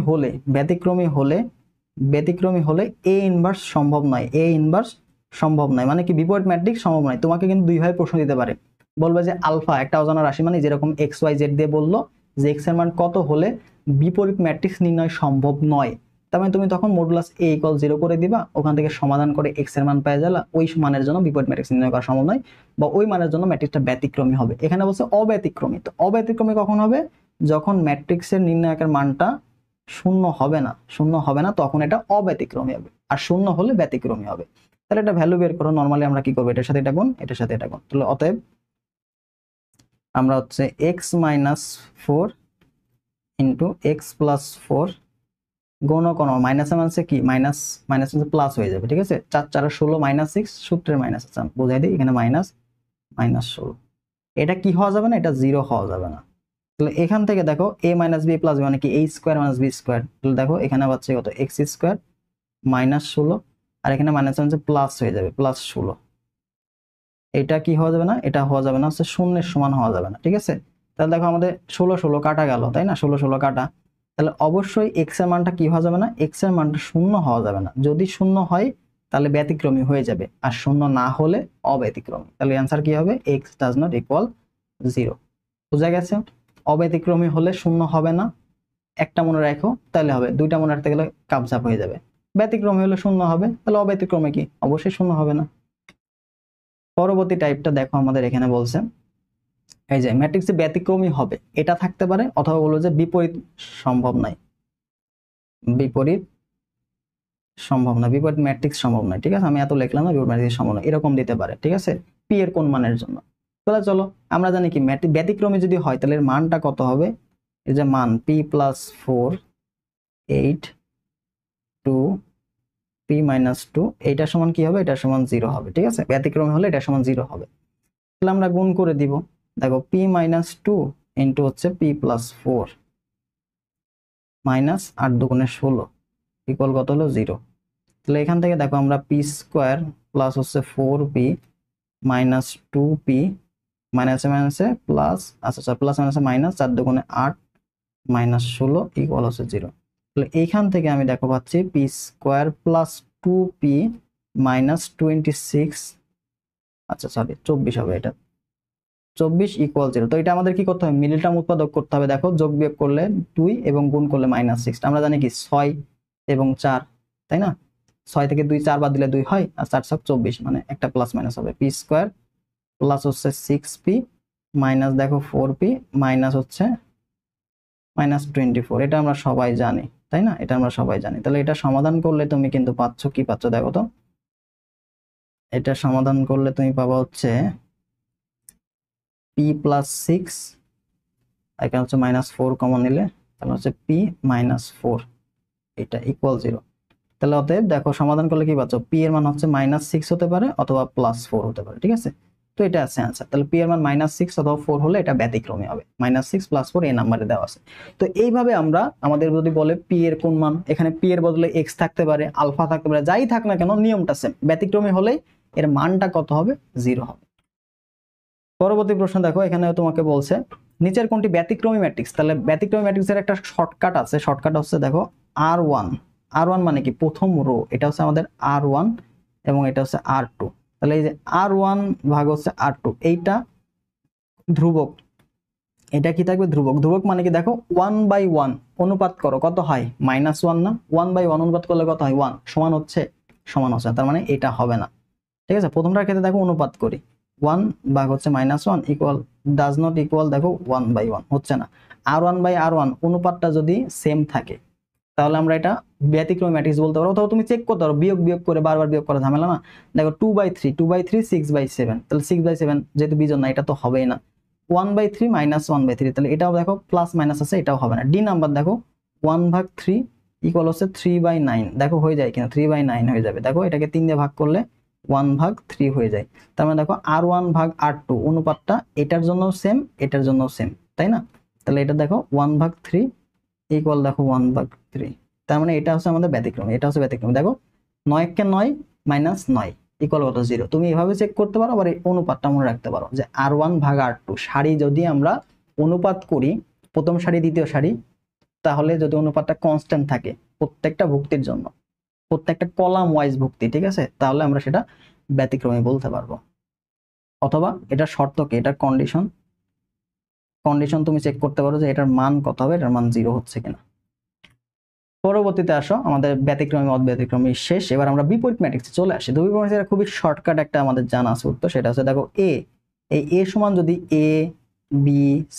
হলে এ ইনভার্স সম্ভব নয়, এ ইনভার্স সম্ভব নয় মানে কি, বিপরীত ম্যাট্রিক্স সম্ভব নয়। তোমাকে কিন্তু দুই ভাবে প্রশ্ন দিতে পারে, বলবে যে আলফা একটা অজানা রাশি, মানে যেরকম XYZ দিয়ে বললো যে x এর মান কত হলে বিপরীত ম্যাট্রিক্স নির্ণয় সম্ভব নয়, তার মানে তুমি তখন মডুলাস a = 0 করে দিবা, ওখান থেকে সমাধান করে x এর মান পেয়ে যাবে, ওই মানের জন্য বিপরীত ম্যাট্রিক্স নির্ণয় করা সম্ভব নয়, বা ওই মানের জন্য ম্যাট্রিক্সটা ব্যতিক্রমী হবে। এখানে বলছে অব্যতিক্রমী। তো অব্যতিক্রমী কখন হবে, যখন ম্যাট্রিক্সের নির্ণায়কের মানটা শূন্য হবে না, তখন এটা অব্যতিক্রমী হবে, আর শূন্য হলে ব্যতিক্রমী হবে। তাহলে এটা ভ্যালু বের করো। নরমালি আমরা কি করবো, এটার সাথে এটা গুণ, এটার সাথে এটা গুণ। তাহলে অতএব আমরা হচ্ছে x - 4 ইন্টু x + 4 গুণ কোন মাইনাস মানছে কি, মাইনাস প্লাস হয়ে যাবে। ঠিক আছে, 4 4 16 -6 সূত্রের মাইনাস আছে, বোঝাই দিই এখানে -16। এটা কি হওয়া যাবে না, এটা 0 হওয়া যাবে না। তাহলে এখান থেকে দেখো a - b + b মানে কি, a² - b²। তাহলে দেখো এখানে পাচ্ছি কত, x² -16, আর এখানে মাইনাস হচ্ছে প্লাস হয়ে যাবে, +16। এটা কি হওয়া যাবে না, এটা হওয়া যাবে না, হচ্ছে শূন্যের সমান হওয়া যাবে না। ঠিক আছে, তাহলে দেখো আমাদের 16 16 কাটা গেল, তাই না, 16 16 কাটা। তাহলে অবশ্যই x এর মানটা কি হওয়া যাবে না, x এর মানটা শূন্য হওয়া যাবে না। যদি শূন্য হয় তাহলে ব্যতিক্রমী হয়ে যাবে, আর শূন্য না হলে অব্যতিক্রমী। তাহলে অ্যান্সার কি হবে, x does not equal 0। বুঝা গেছে? অব্যতিক্রমী হলে শূন্য হবে না, একটা মনে রাখো তাহলে হবে, দুইটা মনে রাখতে গেলে কাপঝাপ হয়ে যাবে। ব্যতিক্রমী হলে শূন্য হবে, তাহলে অব্যতিক্রমী কি, অবশ্যই শূন্য হবে না। পরবর্তী টাইপটা দেখো আমাদের এখানে বলছে, এই যে ম্যাট্রিক্সে ব্যতিক্রমী হবে, এটা থাকতে পারে, অথবা বলবো যে বিপরীত সম্ভব নয়, বিপরীত ম্যাট্রিক্স সম্ভব নয়। ঠিক আছে, আমি এত লিখলাম না, বিপরীত ম্যাট্রিক্স সম্ভব নয়, এরকম দিতে পারে। ঠিক আছে, পি এর কোন মানের জন্য। তাহলে চলো আমরা জানি কি ব্যতিক্রমী যদি হয় তাহলে এর মানটা কত হবে, এই যে মান p + 4 8 two P minus two, এইটা সমান কি হবে, এটা সমান 0 হবে। ঠিক আছে, ব্যতিক্রমী হলে এটা সমান 0 হবে। তাহলে আমরা গুণ করে দিব, দেখো পি মাইনাস টু ইন্টু হচ্ছে পি প্লাস ফোর মাইনাস 8 দুগুণে 16 ইকুয়াল কত হলো 0। তাহলে এখান থেকে দেখো আমরা পি স্কোয়ার প্লাস হচ্ছে 4p মাইনাস 2p মাইনাসে মাইনাসে প্লাস, আচ্ছা প্লাস মাইনাসে মাইনাস, 4 দুগুণে 8 মাইনাস 16 ইকুয়াল হচ্ছে 0। তাহলে এইখান থেকে আমি দেখো পাচ্ছি P square plus 2p minus 26, আচ্ছা সরি 24 হবে, এটা 24 ইকুয়াল 0। তো এটা আমাদের কি করতে হবে, মিডল টার্ম উৎপাদক করতে হবে। দেখো যোগ বিয়োগ করলে 2 এবং গুণ করলে -6, আমরা জানি কি 6 এবং 4, তাই না? 6 থেকে 2 4 বাদ দিলে 2 হয়, আর 4 7 24, মানে একটা প্লাস মাইনাস হবে। পি স্কোয়ার প্লাস হচ্ছে 6p মাইনাস দেখো 4p মাইনাস হচ্ছে -24, এটা আমরা সবাই জানি, তাই না? এটা আমরা সবাই জানি। তাহলে এটা সমাধান করলে তুমি কিন্তু পাচ্ছ কি পাচ্ছ, দেখো তো, এটা সমাধান করলে তুমি পাবা হচ্ছে p প্লাস 6, এখানে হচ্ছে -4 কমন নিলে তাহলে হচ্ছে p -4, এটা ইকুয়াল 0। তাহলে অতএব দেখো সমাধান করলে কি পাচ্ছ, p এর মান হচ্ছে -6 হতে পারে অথবা +4 হতে পারে। ঠিক আছে, তো এটা আছে অ্যান্সার। তাহলে p এর মান -6 অথবা 4 হলে এটা ব্যতিক্রমী হবে। -6 +4 এই নাম্বারে দেওয়া আছে। তো এইভাবে আমরা আমাদের যদি বলে p এর কোন মান, এখানে p এর বদলে x থাকতে পারে, আলফা থাকতে পারে, যাই থাক না কেন নিয়মটা সেম, ব্যতিক্রমী হলেই এর মানটা কত হবে, 0 হবে। পরবর্তী প্রশ্ন দেখো, এখানে তোমাকে বলছে নিচের কোনটি ব্যতিক্রমী ম্যাট্রিক্স। তাহলে ব্যতিক্রমী ম্যাট্রিক্সের একটা শর্টকাট আছে, শর্টকাট হচ্ছে দেখো R1, R1 মানে কি প্রথম রো, এটা হচ্ছে আমাদের R1 এবং এটা হচ্ছে R2। তাহলে এই যে R1 ভাগ হচ্ছে R2, এইটা ধ্রুবক, এটা কি থাকবে, ধ্রুবক। ধ্রুবক মানে কি দেখো 1/1 অনুপাত করো, কত হয় -1 না, 1/1 অনুপাত করলে কত হয় 1, সমান হচ্ছে, সমান হচ্ছে, তার মানে এটা হবে না। ঠিক আছে, প্রথমটার ক্ষেত্রে দেখো অনুপাত করি, 1 ভাগ হচ্ছে -1 ইকুয়াল ডাজ নট ইকুয়াল দেখো 1/1, হচ্ছে না। R1/R1 অনুপাতটা যদি সেম থাকে তাহলে আমরা এটা ব্যতিক্রমী ম্যাট্রিক্স বলতে পারবো, অথবা তুমি চেক করতে পারো বিয়োগ বিয়োগ করে, বারবার বিয়োগ করা ঝামেলা না। দেখো 2/3 2/3 6/7, তাহলে 6/7 যেহেতু বিজন না, এটা তো হবেই না। 1/3 -1/3, তাহলে এটাও দেখো প্লাস মাইনাস আছে, এটাও হবে না। ডি নাম্বার দেখো 1/3 ইকুয়াল হচ্ছে 3/9, দেখো হয়ে যায় কিনা, 3/9 হয়ে যাবে। দেখো এটাকে 3 দিয়ে ভাগ করলে 1/3 হয়ে যায়। তার মানে দেখো R1 ভাগ R2 অনুপাতটা এটার জন্য সেম, এটার জন্য সেম, তাই না? তাহলে এটা দেখো 1/3 ইকুয়াল দেখো 1/3, তার মানে এটা হচ্ছে আমাদের ব্যতিক্রম, এটা হচ্ছে ব্যতিক্রম। দেখো 9 কে 9 -9 ইকুয়াল কত 0। তুমি এভাবে চেক করতে পারো, আবার এই অনুপাতটা মনে রাখতে পারো যে R1 ভাগ R2 সারি যদি আমরা অনুপাত করি, প্রথম সারি দ্বিতীয় সারি, তাহলে যদি অনুপাতটা কনস্ট্যান্ট থাকে প্রত্যেকটা ভুক্তির জন্য, প্রত্যেকটা কলাম ওয়াইজ ভুক্তি, ঠিক আছে, তাহলে আমরা সেটা ব্যতিক্রমী বলতে পারবো। অথবা এটা শর্ত কি, এটার কন্ডিশন, কন্ডিশন তুমি চেক করতে পারো যে এটার মান কত হবে, এটার মান 0 হচ্ছে কিনা। পরবর্তীতে আসো, আমাদের ব্যতিক্রমী মত ব্যতিক্রমী শেষ, এবার আমরা বিপরীত ম্যাট্রিক্সে চলে আসি। তো বিপরীত ম্যাট্রিক্সের খুবই শর্টকাট একটা আমাদের জানা আছে উত্তর, সেটা হচ্ছে দেখো এই এ সমান যদি a b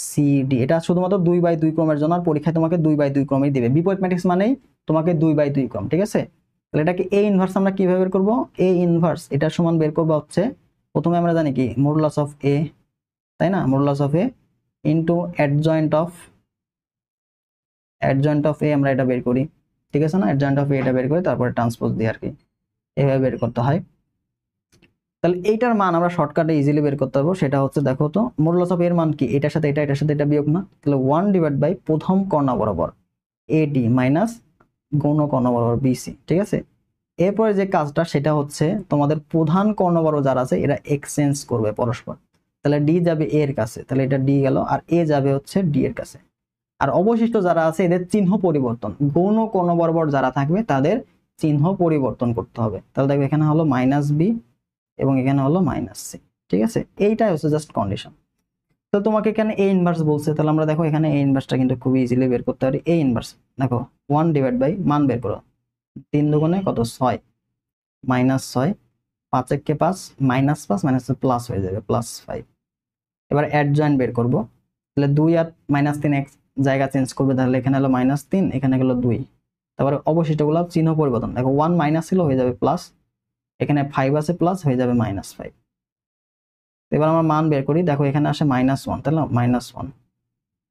c d, এটা শুধুমাত্র 2/2 ক্রমের জন্য, আর পরীক্ষায় তোমাকে 2/2 ক্রমেই দিবে। বিপরীত ম্যাট্রিক্স মানেই তোমাকে 2/2 ক্রম, ঠিক আছে। তাহলে এটাকে a ইনভার্স আমরা কিভাবে বের করব, a ইনভার্স এটা সমান বের করব হচ্ছে, প্রথমে আমরা জানি কি মডুলাস অফ a, তাই না, modulus of a into adjoint of a, আমরা এটা বের করি, ঠিক আছে না, অ্যাডজয়েন্ট অফ a এটা বের করে তারপরে ট্রান্সপোজ দিই আর কি, এভাবে বের করতে হয়। তাহলে এইটার মান আমরা শর্টকাটে ইজিলি বের করতে পারবো। সেটা হচ্ছে দেখো তো মডুলাস অফ এর মান কি, এটার সাথে এটা, এটার সাথে এটা বিয়োগ না, তাহলে 1/, প্রথম কর্ণ বরাবর AD মাইনাস গৌণ কর্ণ বরাবর BC, ঠিক আছে। এরপরে যে কাজটা সেটা হচ্ছে তোমাদের প্রধান কর্ণ বরাবর যারা আছে এরা এক্সচেঞ্জ করবে পরস্পর, তাহলে D যাবে A এর কাছে, তাহলে এটা D গেল, আর A যাবে হচ্ছে D এর কাছে। আর অবশিষ্ট যারা আছে এদের চিহ্ন পরিবর্তন, গৌণ কর্ণ বরাবর যারা থাকবে তাদের চিহ্ন পরিবর্তন করতে হবে। তাহলে দেখো এখানে হলো -B এবং এখানে হলো -C, ঠিক আছে। এইটাই হচ্ছে জাস্ট কন্ডিশন। তো তোমাকে এখানে a ইনভার্স বলছে, তাহলে আমরা দেখো এখানে a ইনভার্সটা কিন্তু খুবই ইজিলি বের করতে পারি। a ইনভার্স দেখো 1/, মান বের করো, 3 দুগুণে কত 6, -6, 5 একে 5, -5 প্লাস হয়ে যাবে +5। এবার অ্যাডজয়েন্ট বের করব, তাহলে 2 আর -3 এক জায়গা চেঞ্জ করবে, তাহলে এখানে হলো -3, এখানে গেল 2, তারপরে অবশিষ্টগুলো চিহ্ন পরিবর্তন, দেখো 1 মাইনাস ছিল হয়ে যাবে প্লাস, এখানে 5 আছে প্লাস হয়ে যাবে -5। এবার আমরা মান বের করি, দেখো এখানে আসে -1, তাহলে -1,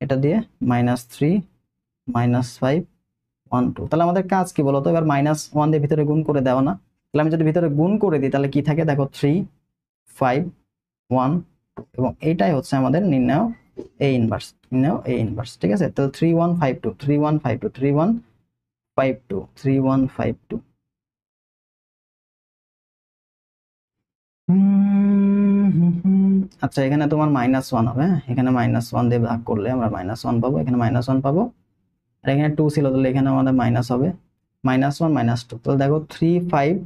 এটা দিয়ে -3 -5 1 2, তাহলে আমাদের কাজ কি বলতো, এবার -1 দিয়ে ভিতরে গুণ করে দেওয়া না। তাহলে আমি যদি ভিতরে গুণ করে দিই তাহলে কি থাকে দেখো, 3 5 1 2, এবং এইটাই হচ্ছে আমাদের নির্ণয় A ইনভার্স, নির্ণয় A ইনভার্স। ঠিক আছে, তাহলে 3 1 5 2 3 1 5 2 3 1 5 2 3 1 5 2। আচ্ছা, এখানে তোমার -1 হবে, এখানে -1 দিয়ে ভাগ করলে আমরা -1 পাবো, এখানে -1 পাবো, আর এখানে 2 ছিল, তাহলে এখানে আমাদের মাইনাস হবে, -1 -2। তাহলে দেখো 3 5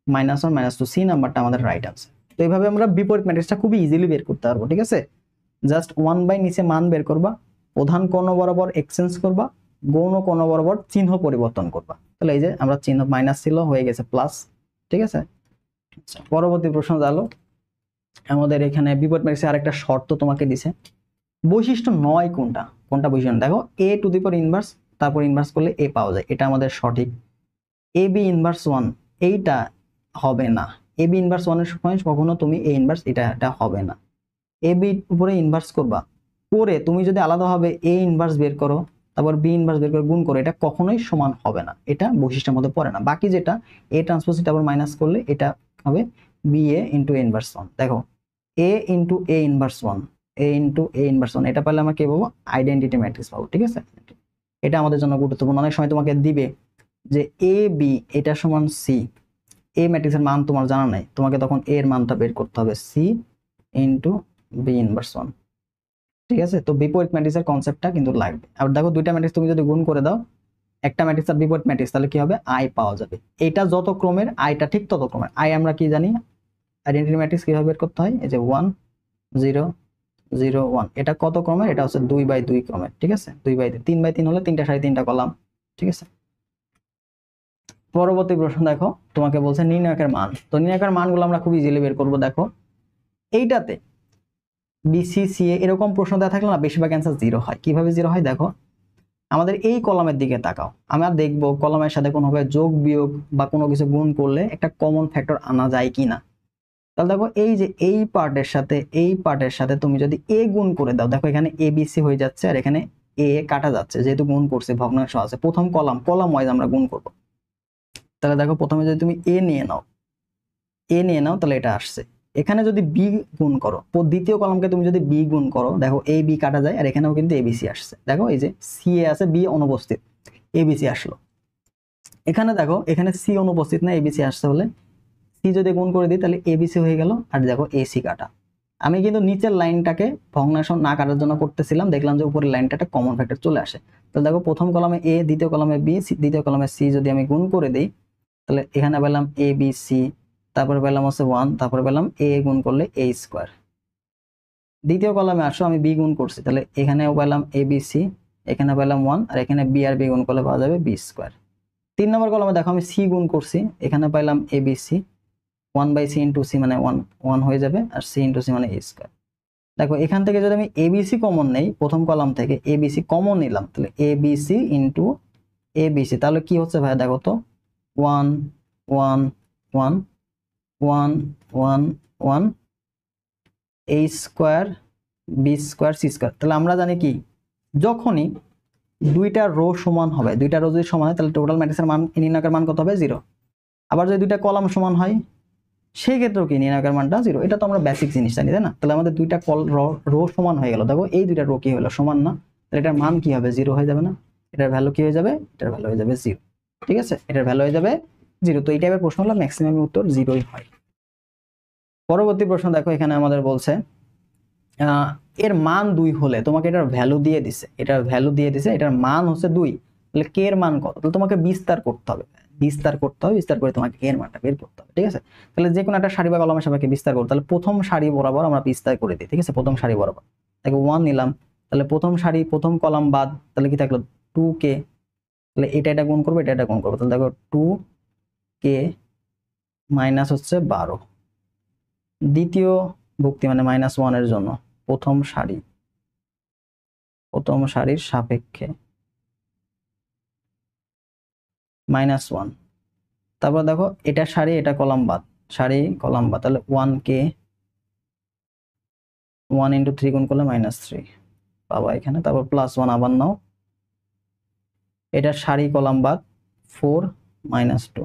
-1 -2, সি নাম্বারটা আমাদের রাইট আনসার। তো এইভাবে আমরা বিপরীত ম্যাট্রিক্সটা খুবই ইজিলি বের করতে পারবো। ঠিক আছে, জাস্ট 1 নিচে মান বের করবা, প্রধান কর্ণ বরাবর এক্সচেঞ্জ করবা, গৌণ কর্ণ বরাবর চিহ্ন পরিবর্তন করবা। তাহলে এই যে আমরা চিহ্ন মাইনাস ছিল হয়ে গেছে প্লাস। ঠিক আছে, আচ্ছা, পরবর্তী প্রশ্ন জানো, আমাদের এখানে বিপরীত ম্যাট্রিক্সে আরেকটা শর্ত তোমাকে দিছে, বৈশিষ্ট্য নয় কোনটা, কোনটা বৈশিষ্ট্য দেখো, a to the power inverse, তারপর ইনভার্স করলে a পাওয়া যায়, এটা আমাদের সঠিক। এ বি ইনভার্স 1 এইটা হবে না, এ বি ইনভার্স 1 এর সময় কখনো তুমি a ইনভার্স এটা হবে না। এ বি উপরে ইনভার্স করবা, করে তুমি যদি আলাদাভাবে a ইনভার্স বের করো, তারপর b ইনভার্স বের করে গুণ করো, এটা কখনোই সমান হবে না, এটা বৈশিষ্ট্যের মধ্যে পড়ে না। বাকি যেটা a ট্রান্সপোজ তারপর মাইনাস করলে এটা হবে ba ইনটু a ইনভার্স 1। দেখো a into a inverse 1, a into a inverse 1, এটা পেলে আমরা কি পাবো, আইডেন্টিটি ম্যাট্রিক্স পাবো। ঠিক আছে, এটা আমাদের জন্য গুরুত্বপূর্ণ। অনেক সময় তোমাকে দিবে যে এ বি এটা সমান সি, এ ম্যাট্রিক্সের মান তোমার জানা নাই, তোমাকে তখন এর মানটা বের করতে হবে, সি ইনটু বি ইনভার্স 1। ঠিক আছে, তো বিপরীত ম্যাট্রিক্সের কনসেপ্টটা কিন্তু লাগবে। আর দেখো দুইটা ম্যাট্রিক্স তুমি যদি গুণ করে দাও, একটা ম্যাট্রিক্স আর বিপরীত ম্যাট্রিক্স, তাহলে কি হবে, আই পাওয়া যাবে। এটা যত ক্রমের আইটা ঠিক তত ক্রমের। আই আমরা কি জানি, আইডেন্টিটি ম্যাট্রিক্স কিভাবে বের করতে হয়, এই যে 1 0 0 1, এটা কত ক্রমের, এটা হচ্ছে 2/2 ক্রমের। ঠিক আছে, 2/2, 3/3 হলে 3টা 3.5টা কলাম। ঠিক আছে, পরবর্তী প্রশ্ন দেখো, তোমাকে বলছে নির্ণায়কের মান। তো নির্ণায়কের মানগুলো আমরা খুব ইজিলি বের করবো। দেখো এইটাতে বিসিসিএ এরকম প্রশ্ন দেওয়া থাকলে না বেশিরভাগ অ্যান্সার 0 হয়। কিভাবে 0 হয় দেখো, আমাদের এই কলামের দিকে তাকাও, আমরা দেখবো কলামের সাথে কোনোভাবে যোগ বিয়োগ বা কোনো কিছু গুণ করলে একটা কমন ফ্যাক্টর আনা যায় কিনা। তাহলে দেখো এই যে এই পার্টের সাথে তুমি যদি এ গুণ করে দাও, দেখো এখানে এ বি সি হয়ে যাচ্ছে, আর এখানে এ কাটা যাচ্ছে, যেহেতু গুণ করছে ভগ্নাংশ আছে, প্রথম কলাম ওয়াইজ আমরা গুণ করবো। তাহলে দেখো প্রথমে যদি তুমি এ নিয়ে নাও তাহলে এটা আসছে। এখানে যদি বি গুণ করো, দ্বিতীয় কলামকে তুমি যদি বি গুণ করো, দেখো এ বি কাটা যায়, আর এখানেও কিন্তু এবিসি আসছে। দেখো এই যে সি এ আছে, বি অনুপস্থিত, এবিসি আসলো। এখানে দেখো এখানে সি অনুপস্থিত না, এবিসি আসছে বলে সি যদি গুণ করে দিই তাহলে এবিসি হয়ে গেল, আর দেখো এসি কাটা। আমি কিন্তু নিচের লাইনটাকে ভগ্নাংশ না কাটার জন্য করতেছিলাম, দেখলাম যে উপরের লাইনটাতে কমন ফ্যাক্টর চলে আসে। তাহলে দেখো প্রথম কলামে এ, দ্বিতীয় কলামে বি, দ্বিতীয় কলামে সি যদি আমি গুণ করে দিই, তাহলে এখানে পেলাম এ বি সি, তারপরে পেলাম হচ্ছে 1, তারপরে পেলাম এ গুণ করলে এ স্কোয়ার। দ্বিতীয় কলামে আসো, আমি বি গুণ করছি, তাহলে এখানেও পেলাম এ বি সি, এখানে পেলাম 1, আর এখানে বি আর বি গুণ করলে পাওয়া যাবে বি স্কোয়ার। 3 নম্বর কলামে দেখো আমি সি গুণ করছি, এখানে পাইলাম A B C, 1/c into C মানে 1 হয়ে যাবে, আর সি ইন্টু সি মানে এ স্কোয়ার। দেখো এখান থেকে যদি আমি এবিসি কমন নেই, প্রথম কলাম থেকে এবিসি কমন নিলাম, তাহলে এবিসি ইন্টু এবিসি, তাহলে কি হচ্ছে ভাই দেখো তো, 1 1 1 1 1 1 A square B square C square. তাহলে আমরা জানি কি, যখনই দুইটা রো সমান হবে, দুইটা রো যদি সমান হয় তাহলে টোটাল ম্যাট্রিক্সের মান, নির্ণায়কের মান কত হবে, 0। আবার যদি দুইটা কলাম সমান হয় সেই ক্ষেত্রেও কি নির্ণায়কের মানটা 0। এটা তো আমরা বেসিক জিনিস জানি, তাই না? তাহলে আমাদের দুইটা রো সমান হয়ে গেল, দেখো এই দুইটা রো কি হলো, সমান না, তাহলে এটার মান কি হবে, 0 হয়ে যাবে না? এটার ভ্যালু কি হয়ে যাবে, এটার ভ্যালু হয়ে যাবে 0। ঠিক আছে, এটার ভ্যালু হয়ে যাবে 0। তো এই টাইপের প্রশ্ন হলো ম্যাক্সিমাম উত্তর 0ই হয়। পরবর্তী প্রশ্ন দেখো, এখানে আমাদের বলছে এর মান 2 হলে, তোমাকে এটার ভ্যালু দিয়ে দিছে, এটার মান হচ্ছে 2, তাহলে কে এর মান কত? তাহলে তোমাকে বিস্তার করতে হবে, বিস্তার করে তোমাকে এর মানটা বের করতে হবে। ঠিক আছে, তাহলে যে কোনো একটা সারি বা কলামের সাপেক্ষে বিস্তার করতে, তাহলে প্রথম সারি বরাবর আমরা বিস্তার করে দিই। ঠিক আছে, প্রথম সারি বরাবর দেখো 1 নিলাম, তাহলে প্রথম সারি প্রথম কলাম বাদ, তাহলে কি থাকলো 2k, তাহলে এটা গুণ করবো, এটা গুণ করবো, তাহলে দেখো 2k মাইনাস হচ্ছে 12, দ্বিতীয় ভুক্তি মানে -1 এর জন্য প্রথম সারির সাপেক্ষে -1, তারপর দেখো এটা সারি, এটা কলাম বাদ, তাহলে 1k 1 × 3 গুণ করলে -3 পাবা এখানে, তারপর +1 আবার নাও, এটার সারি কলাম বাদ 4 - 2,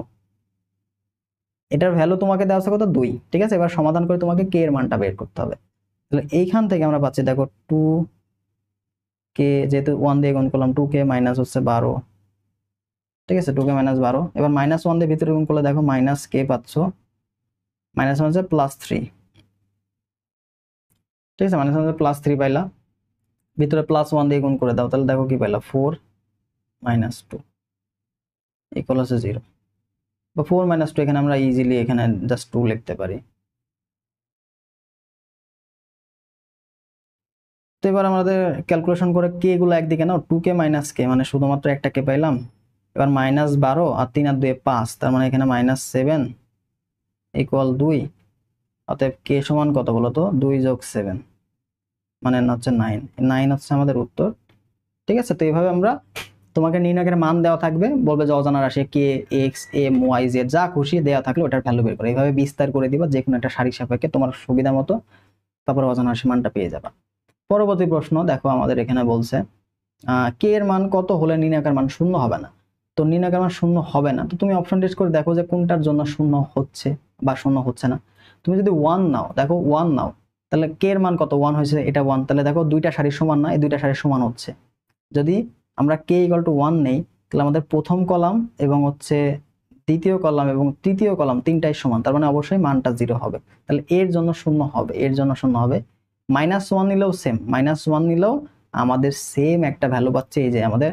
এটার ভ্যালু তোমাকে দেওয়া আছে কত 2, ঠিক আছে। এবার সমাধান করে তোমাকে কে এর মানটা বের করতে হবে। তাহলে এইখান থেকে আমরা পাচ্ছি দেখো 2k, যেহেতু 1 দিয়ে গুণ করলাম 2k মাইনাস হচ্ছে 12, ঠিক আছে 2k মাইনাস 12। এবার -1 দিয়ে ভিতরে গুণ করলে দেখো -k পাচ্ছ, মাইনাস হচ্ছে +3, ঠিক আছে -1 +3 পাইলা, ভিতরে +1 দিয়ে গুণ করে দাও, তাহলে দেখো কি পাইলা 4 - 2 ইকুয়াল হচ্ছে 0, বা 4 - 2 এখানে আমরা ইজিলি এখানে জাস্ট 2 লিখতে পারি। তো এবার আমাদের ক্যালকুলেশন করে কে গুলো একদিকে নাও, 2k - k মানে শুধুমাত্র একটা কে পাইলাম। এবার -12 আর 3 আর 2 5, তার মানে এখানে -7 ইকুয়াল 2, অতএব কে সমান কত বলো তো 2 + 7 মানে হচ্ছে 9, 9 হচ্ছে আমাদের উত্তর, ঠিক আছে। তো এইভাবে আমরা তোমাকে নির্ণায়কের মান দেওয়া থাকবে, বলবে যে অজানা রাশি কে, এক্স, এম, ওয়াই, জেড যা খুশি দেওয়া থাকলে ওটার ভ্যালু বের করে এইভাবে বিস্তার করে দিবা যে কোনো একটা সারির সাপেক্ষে তোমার সুবিধা মতো, তারপর অজানা রাশি মানটা পেয়ে যাবা। পরবর্তী প্রশ্ন দেখো আমাদের এখানে বলছে কে এর মান কত হলে নির্ণায়কের মান শূন্য হবে না। তো নির্ণায়কের মান শূন্য হবে না, তো তুমি অপশন টেস্ট করে দেখো যে কোনটার জন্য শূন্য হচ্ছে বা শূন্য হচ্ছে না। তুমি যদি 1 নাও, দেখো 1 নাও, তাহলে কে এর মান কত 1 হয়েছে, এটা 1, তাহলে দেখো দুইটা সারির সমান না, এই দুইটা সারির সমান হচ্ছে। যদি আমরা k = 1 নেই, তাহলে আমাদের প্রথম কলাম এবং হচ্ছে দ্বিতীয় কলাম এবং তৃতীয় কলাম তিনটাই সমান, তার মানে অবশ্যই মানটা 0 হবে, তাহলে এর জন্য শূন্য হবে, এর জন্য শূন্য হবে। -1 নিলেও সেম, -1 নিলেও আমাদের সেম একটা ভ্যালু পাচ্ছে, এই যে আমাদের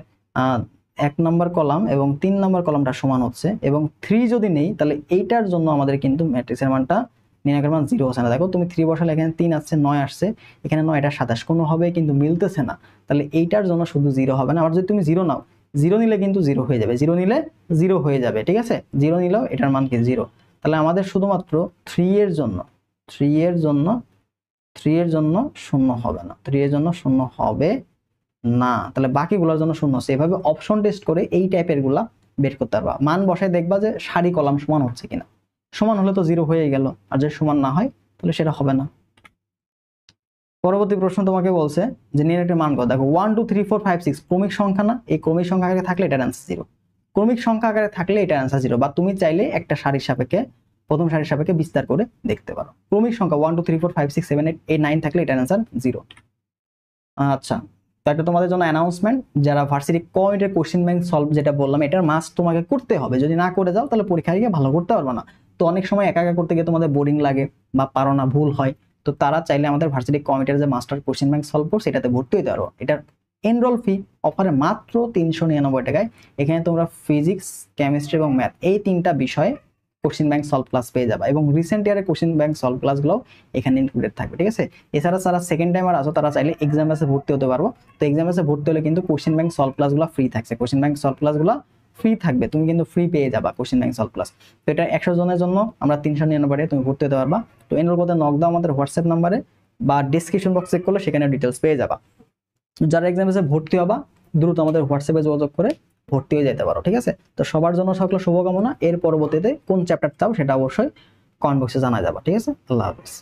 1 নম্বর কলাম এবং 3 নম্বর কলামটা সমান হচ্ছে, এবং 3 যদি নেই তাহলে এইটার জন্য আমাদের কিন্তু ম্যাট্রিক্সের মানটা নির্ণায়কের মান 0 হচ্ছে না। দেখো তুমি 3 বসালে এখানে 3 আসছে, 9 আসছে, এখানে 9 এটা 27 কোনোভাবে কিন্তু মিলতেছে না, তাহলে এইটার জন্য শুধু 0 হবে না। আবার যদি তুমি 0 নাও, 0 নিলে কিন্তু 0 হয়ে যাবে, 0 নিলে 0 হয়ে যাবে, ঠিক আছে 0 নিলেও এটার মান কি 0। তাহলে আমাদের শুধুমাত্র 3 এর জন্য 3 এর জন্য 3 এর জন্য শূন্য হবে না, 3 এর জন্য শূন্য হবে না, তাহলে বাকিগুলোর জন্য শূন্য হচ্ছে। এভাবে অপশন টেস্ট করে এই টাইপের গুলা বের করতে পারবা, মান বসায় দেখবা যে সারি কলাম সমান হচ্ছে কিনা, সমান হলে তো 0 হয়ে গেল, আর যদি সমান না হয় তাহলে সেটা হবে না। পরবর্তী প্রশ্ন তোমাকে বলছে যে নির্ণায়কের মান কত। দেখো 1 2 3 4 5 6 ক্রমিক সংখ্যা না, এই ক্রমিক সংখ্যা আকারে থাকলে এটার आंसर 0, ক্রমিক সংখ্যা আকারে থাকলে এটার आंसर 0, বা তুমি চাইলে একটা সারির সাপেক্ষে প্রথম সারির সাপেক্ষে বিস্তার করে দেখতে পারো। ক্রমিক সংখ্যা 1 2 3 4 5 6 7 8 এই 9 থাকলে এটার आंसर 0। আচ্ছা, তো এটা তোমাদের জন্য অ্যানাউন্সমেন্ট, যারা ভার্সিটি কমিউনিটির কোশ্চেন ব্যাংক সলভ যেটা বললাম এটার মাস্ট তোমাকে করতে হবে, যদি না করে যাও তাহলে পরীক্ষায় গিয়ে ভালো করতে পারবে না। তো অনেক সময় একা একা করতে গিয়ে তোমাদের বোরিং লাগে বা পারো না, ভুল হয়, তো তারা চাইলে আমাদের ভার্সিটি কমিউনিটির যে master question bank solve course এটাতে ভর্তি হতে পারো। এটার এনরোল ফি অফারে মাত্র 399 টাকায়। এখানে তোমরা ফিজিক্স, কেমিস্ট্রি এবং ম্যাথ এই তিনটা বিষয়ে কোশ্চেন ব্যাংক সলভ ক্লাস পেয়ে যাবে, এবং রিসেন্ট ইয়ারের কোশ্চেন ব্যাংক সলভ ক্লাসগুলো এখানে ইনক্লুডেড থাকবে, ঠিক আছে। এছাড়া যারা সেকেন্ড টাইমার আছো তারা চাইলে এক্সাম বেসে ভর্তি হতে পারবো। তো এক্সাম বেসে ভর্তি হলে কিন্তু কোশ্চেন ব্যাংক সলভ ক্লাসগুলো ফ্রি থাকছে, কোশ্চেন ব্যাংক সলভ ক্লাসগুলো ফ্রি থাকবে, তুমি কিন্তু ফ্রি পেয়ে যাবা কোশ্চেন ব্যাংক সলভ ক্লাস। তো এটা 100 জনের জন্য আমরা 399 টাকায় তুমি ভর্তি হতে পারবা। তো এনরোল করতে নক দাও আমাদের হোয়াটসঅ্যাপ নাম্বারে, বা ডিসক্রিপশন বক্স চেক করলে সেখানে ডিটেলস পেয়ে যাবা। যারা এক্সাম বেসে ভর্তি হবা দ্রুত আমাদের হোয়াটসঅ্যাপে যোগাযোগ করে ভর্তি হয়ে যেতে পারো, ঠিক আছে। তো সবার জন্য সকল শুভকামনা। এর পরবর্তীতে কোন চ্যাপ্টার চাও সেটা অবশ্যই কমেন্ট বক্সে জানা যাবে, ঠিক আছে। আল্লাহ হাফেজ।